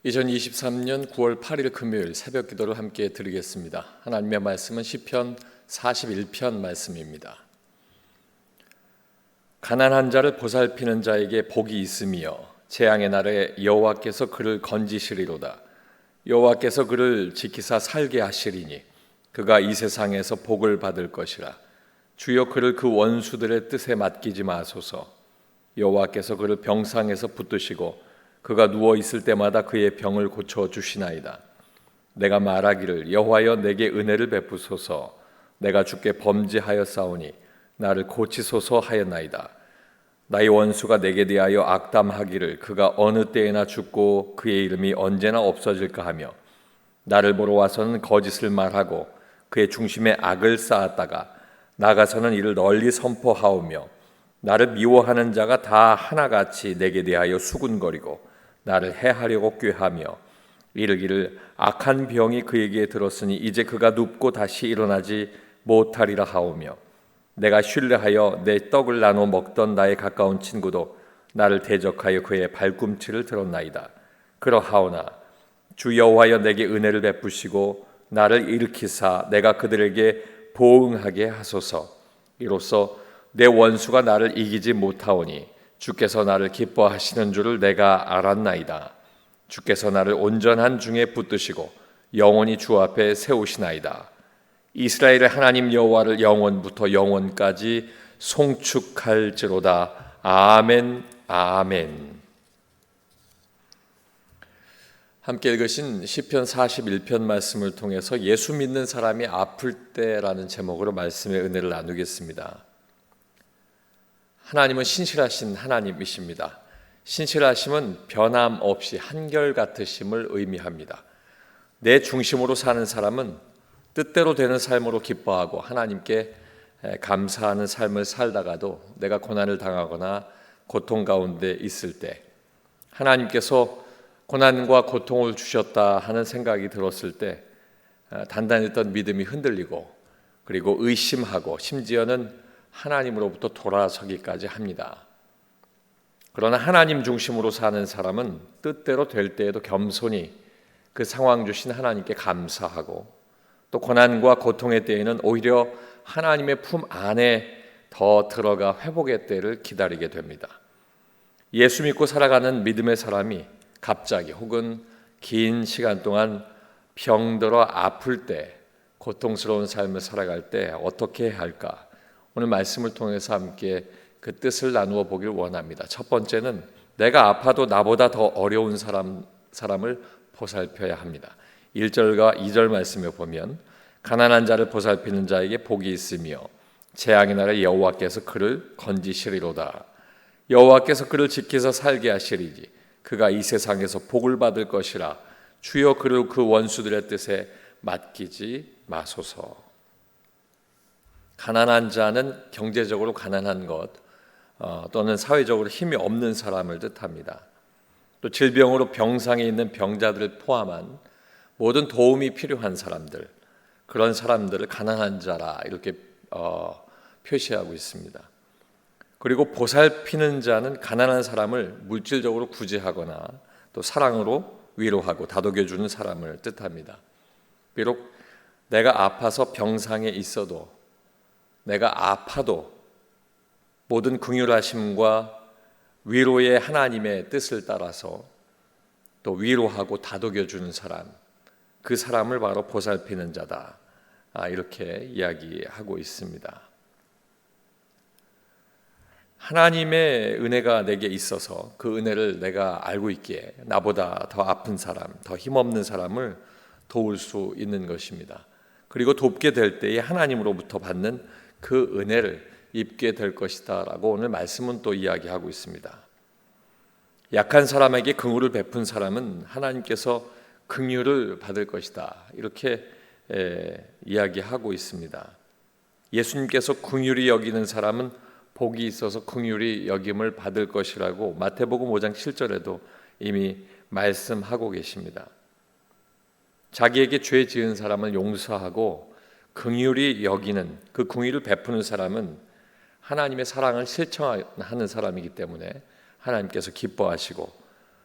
2023년 9월 8일 금요일 새벽 기도를 함께 드리겠습니다. 하나님의 말씀은 시편 41편 말씀입니다. 가난한 자를 보살피는 자에게 복이 있으며 재앙의 날에 여호와께서 그를 건지시리로다. 여호와께서 그를 지키사 살게 하시리니 그가 이 세상에서 복을 받을 것이라. 주여 그를 그 원수들의 뜻에 맡기지 마소서. 여호와께서 그를 병상에서 붙드시고 그가 누워 있을 때마다 그의 병을 고쳐 주시나이다. 내가 말하기를 여호와여 내게 은혜를 베푸소서. 내가 주께 범죄하였사오니 나를 고치소서 하였나이다. 나의 원수가 내게 대하여 악담하기를 그가 어느 때에나 죽고 그의 이름이 언제나 없어질까 하며 나를 보러 와서는 거짓을 말하고 그의 중심에 악을 쌓았다가 나가서는 이를 널리 선포하오며 나를 미워하는 자가 다 하나같이 내게 대하여 수군거리고 나를 해하려고 꾀하며 이르기를 악한 병이 그에게 들었으니 이제 그가 눕고 다시 일어나지 못하리라 하오며 내가 신뢰하여 내 떡을 나눠 먹던 나의 가까운 친구도 나를 대적하여 그의 발꿈치를 들었나이다. 그러하오나 주 여호와여 내게 은혜를 베푸시고 나를 일으키사 내가 그들에게 보응하게 하소서. 이로써 내 원수가 나를 이기지 못하오니 주께서 나를 기뻐하시는 줄을 내가 알았나이다. 주께서 나를 온전한 중에 붙드시고 영원히 주 앞에 세우시나이다. 이스라엘의 하나님 여호와를 영원부터 영원까지 송축할지로다. 아멘, 아멘. 함께 읽으신 시편 41편 말씀을 통해서 예수 믿는 사람이 아플 때라는 제목으로 말씀의 은혜를 나누겠습니다. 하나님은 신실하신 하나님이십니다. 신실하심은 변함없이 한결같으심을 의미합니다. 내 중심으로 사는 사람은 뜻대로 되는 삶으로 기뻐하고 하나님께 감사하는 삶을 살다가도 내가 고난을 당하거나 고통 가운데 있을 때 하나님께서 고난과 고통을 주셨다 하는 생각이 들었을 때 단단했던 믿음이 흔들리고 그리고 의심하고 심지어는 하나님으로부터 돌아서기까지 합니다. 그러나 하나님 중심으로 사는 사람은 뜻대로 될 때에도 겸손히 그 상황 주신 하나님께 감사하고 또 고난과 고통의 때에는 오히려 하나님의 품 안에 더 들어가 회복의 때를 기다리게 됩니다. 예수 믿고 살아가는 믿음의 사람이 갑자기 혹은 긴 시간 동안 병들어 아플 때 고통스러운 삶을 살아갈 때 어떻게 해야 할까? 오늘 말씀을 통해서 함께 그 뜻을 나누어 보길 원합니다. 첫 번째는 내가 아파도 나보다 더 어려운 사람을 보살펴야 합니다. 1절과 2절 말씀에 보면 가난한 자를 보살피는 자에게 복이 있으며 재앙의 날에 여호와께서 그를 건지시리로다. 여호와께서 그를 지키사 살게 하시리니 그가 이 세상에서 복을 받을 것이라. 주여 그를 그 원수들의 뜻에 맡기지 마소서. 가난한 자는 경제적으로 가난한 것 또는 사회적으로 힘이 없는 사람을 뜻합니다. 또 질병으로 병상에 있는 병자들을 포함한 모든 도움이 필요한 사람들, 그런 사람들을 가난한 자라 이렇게 표시하고 있습니다. 그리고 보살피는 자는 가난한 사람을 물질적으로 구제하거나 또 사랑으로 위로하고 다독여주는 사람을 뜻합니다. 비록 내가 아파서 병상에 있어도 내가 아파도 모든 긍휼하심과 위로의 하나님의 뜻을 따라서 또 위로하고 다독여주는 사람, 그 사람을 바로 보살피는 자다, 이렇게 이야기하고 있습니다. 하나님의 은혜가 내게 있어서 그 은혜를 내가 알고 있기에 나보다 더 아픈 사람, 더 힘없는 사람을 도울 수 있는 것입니다. 그리고 돕게 될 때에 하나님으로부터 받는 그 은혜를 입게 될 것이다 라고 오늘 말씀은 또 이야기하고 있습니다. 약한 사람에게 긍휼을 베푼 사람은 하나님께서 긍휼을 받을 것이다, 이렇게 이야기하고 있습니다. 예수님께서 긍휼히 여기는 사람은 복이 있어서 긍휼히 여김을 받을 것이라고 마태복음 5장 7절에도 이미 말씀하고 계십니다. 자기에게 죄 지은 사람을 용서하고 긍휼히 여기는 그 긍휼을 베푸는 사람은 하나님의 사랑을 실천하는 사람이기 때문에 하나님께서 기뻐하시고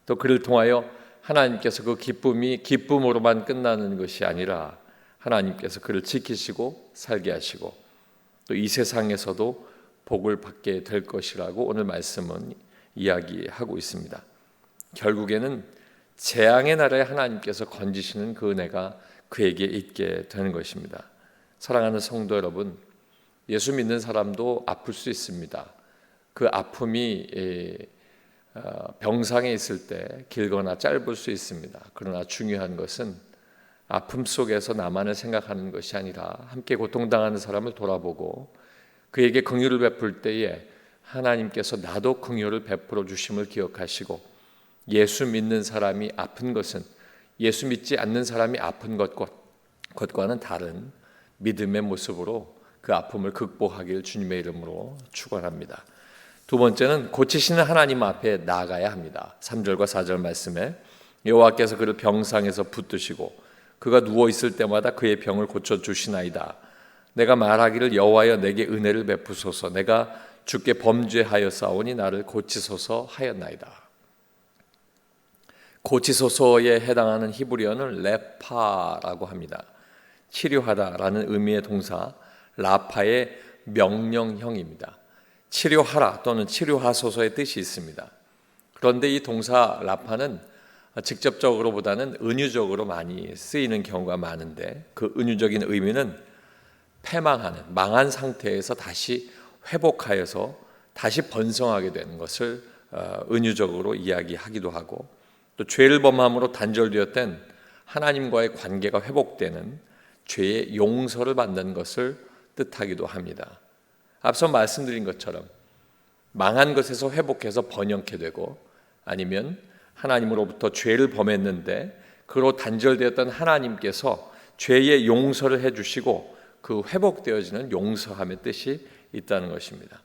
또 그를 통하여 하나님께서 그 기쁨이 기쁨으로만 끝나는 것이 아니라 하나님께서 그를 지키시고 살게 하시고 또 이 세상에서도 복을 받게 될 것이라고 오늘 말씀은 이야기하고 있습니다. 결국에는 재앙의 날에 하나님께서 건지시는 그 은혜가 그에게 있게 되는 것입니다. 사랑하는 성도 여러분, 예수 믿는 사람도 아플 수 있습니다. 그 아픔이 병상에 있을 때 길거나 짧을 수 있습니다. 그러나 중요한 것은 아픔 속에서 나만을 생각하는 것이 아니라 함께 고통당하는 사람을 돌아보고 그에게 긍휼을 베풀 때에 하나님께서 나도 긍휼을 베풀어 주심을 기억하시고 예수 믿는 사람이 아픈 것은 예수 믿지 않는 사람이 아픈 것과는 다른 믿음의 모습으로 그 아픔을 극복하길 주님의 이름으로 축원합니다. 두 번째는 고치시는 하나님 앞에 나아가야 합니다. 3절과 4절 말씀에 여호와께서 그를 병상에서 붙드시고 그가 누워 있을 때마다 그의 병을 고쳐 주시나이다. 내가 말하기를 여호와여 내게 은혜를 베푸소서. 내가 주께 범죄하였사오니 나를 고치소서 하였나이다. 고치소서에 해당하는 히브리어는 레파라고 합니다. 치료하다라는 의미의 동사 라파의 명령형입니다. 치료하라 또는 치료하소서의 뜻이 있습니다. 그런데 이 동사 라파는 직접적으로보다는 은유적으로 많이 쓰이는 경우가 많은데 그 은유적인 의미는 패망하는, 망한 상태에서 다시 회복하여서 다시 번성하게 되는 것을 은유적으로 이야기하기도 하고 또 죄를 범함으로 단절되었던 하나님과의 관계가 회복되는 죄의 용서를 받는 것을 뜻하기도 합니다. 앞서 말씀드린 것처럼 망한 것에서 회복해서 번영케 되고 아니면 하나님으로부터 죄를 범했는데 그로 단절되었던 하나님께서 죄의 용서를 해주시고 그 회복되어지는 용서함의 뜻이 있다는 것입니다.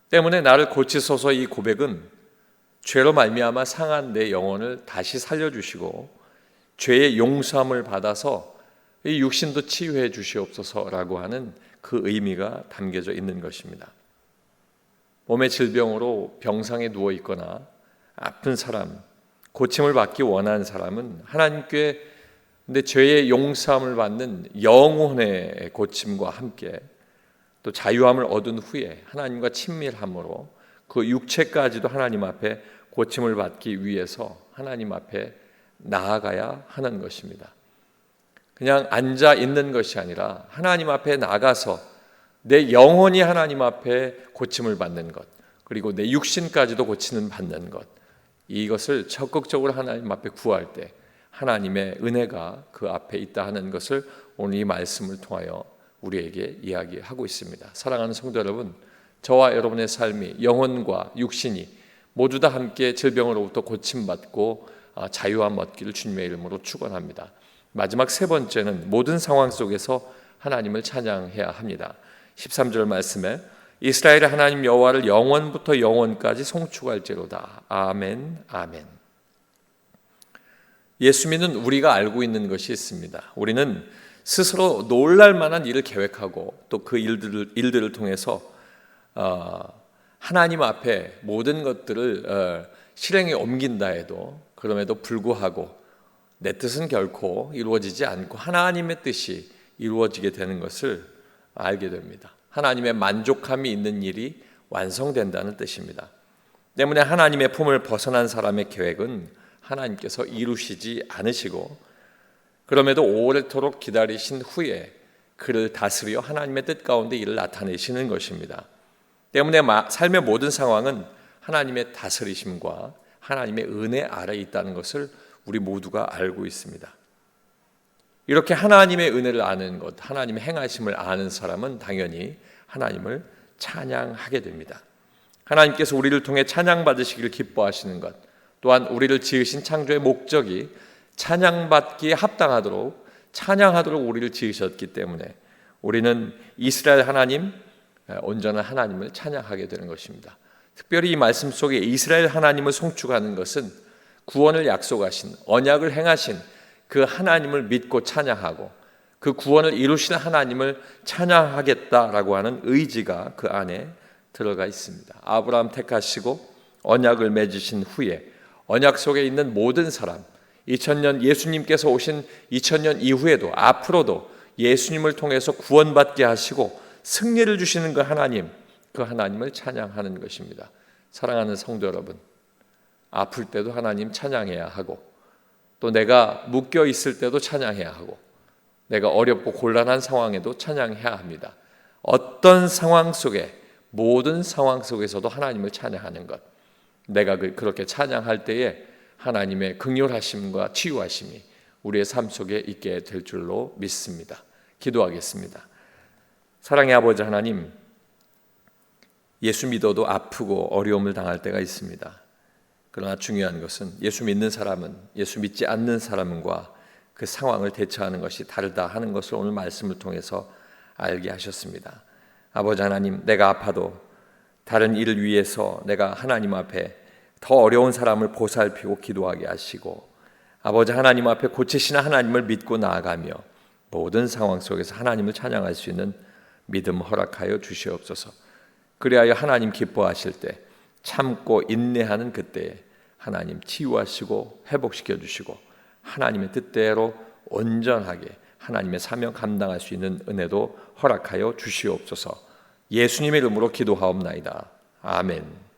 때문에 나를 고치소서 이 고백은 죄로 말미암아 상한 내 영혼을 다시 살려주시고 죄의 용서함을 받아서 이 육신도 치유해 주시옵소서라고 하는 그 의미가 담겨져 있는 것입니다. 몸의 질병으로 병상에 누워 있거나 아픈 사람, 고침을 받기 원하는 사람은 하나님께 근데 죄의 용서함을 받는 영혼의 고침과 함께 또 자유함을 얻은 후에 하나님과 친밀함으로 그 육체까지도 하나님 앞에 고침을 받기 위해서 하나님 앞에 나아가야 하는 것입니다. 그냥 앉아 있는 것이 아니라 하나님 앞에 나가서 내 영혼이 하나님 앞에 고침을 받는 것, 그리고 내 육신까지도 고치는 받는 것, 이것을 적극적으로 하나님 앞에 구할 때 하나님의 은혜가 그 앞에 있다 하는 것을 오늘 이 말씀을 통하여 우리에게 이야기하고 있습니다. 사랑하는 성도 여러분, 저와 여러분의 삶이 영혼과 육신이 모두 다 함께 질병으로부터 고침받고 자유함 얻기를 주님의 이름으로 축원합니다. 마지막 세 번째는 모든 상황 속에서 하나님을 찬양해야 합니다. 13절 말씀에 이스라엘의 하나님 여호와를 영원부터 영원까지 송축할지로다. 아멘, 아멘. 예수 믿는 우리가 알고 있는 것이 있습니다. 우리는 스스로 놀랄 만한 일을 계획하고 또 그 일들을 통해서 하나님 앞에 모든 것들을 실행에 옮긴다 해도 그럼에도 불구하고 내 뜻은 결코 이루어지지 않고 하나님의 뜻이 이루어지게 되는 것을 알게 됩니다. 하나님의 만족함이 있는 일이 완성된다는 뜻입니다. 때문에 하나님의 품을 벗어난 사람의 계획은 하나님께서 이루시지 않으시고 그럼에도 오래도록 기다리신 후에 그를 다스려 하나님의 뜻 가운데 이를 나타내시는 것입니다. 때문에 삶의 모든 상황은 하나님의 다스리심과 하나님의 은혜 아래에 있다는 것을 우리 모두가 알고 있습니다. 이렇게 하나님의 은혜를 아는 것, 하나님의 행하심을 아는 사람은 당연히 하나님을 찬양하게 됩니다. 하나님께서 우리를 통해 찬양받으시기를 기뻐하시는 것, 또한 우리를 지으신 창조의 목적이 찬양받기에 합당하도록 찬양하도록 우리를 지으셨기 때문에 우리는 이스라엘 하나님, 온전한 하나님을 찬양하게 되는 것입니다. 특별히 이 말씀 속에 이스라엘 하나님을 송축하는 것은 구원을 약속하신, 언약을 행하신 그 하나님을 믿고 찬양하고 그 구원을 이루신 하나님을 찬양하겠다라고 하는 의지가 그 안에 들어가 있습니다. 아브라함 택하시고 언약을 맺으신 후에 언약 속에 있는 모든 사람, 2000년 예수님께서 오신 2000년 이후에도 앞으로도 예수님을 통해서 구원받게 하시고 승리를 주시는 그 하나님을 찬양하는 것입니다. 사랑하는 성도 여러분, 아플 때도 하나님 찬양해야 하고, 또 내가 묶여 있을 때도 찬양해야 하고, 내가 어렵고 곤란한 상황에도 찬양해야 합니다. 어떤 상황 속에, 모든 상황 속에서도 하나님을 찬양하는 것, 내가 그렇게 찬양할 때에 하나님의 긍휼하심과 치유하심이 우리의 삶 속에 있게 될 줄로 믿습니다. 기도하겠습니다. 사랑의 아버지 하나님, 예수 믿어도 아프고 어려움을 당할 때가 있습니다. 그러나 중요한 것은 예수 믿는 사람은 예수 믿지 않는 사람과 그 상황을 대처하는 것이 다르다 하는 것을 오늘 말씀을 통해서 알게 하셨습니다. 아버지 하나님, 내가 아파도 다른 일을 위해서 내가 하나님 앞에 더 어려운 사람을 보살피고 기도하게 하시고, 아버지 하나님 앞에 고치시는 하나님을 믿고 나아가며 모든 상황 속에서 하나님을 찬양할 수 있는 믿음 허락하여 주시옵소서. 그리하여 하나님 기뻐하실 때, 참고 인내하는 그때에 하나님 치유하시고 회복시켜 주시고 하나님의 뜻대로 온전하게 하나님의 사명 감당할 수 있는 은혜도 허락하여 주시옵소서. 예수님의 이름으로 기도하옵나이다. 아멘.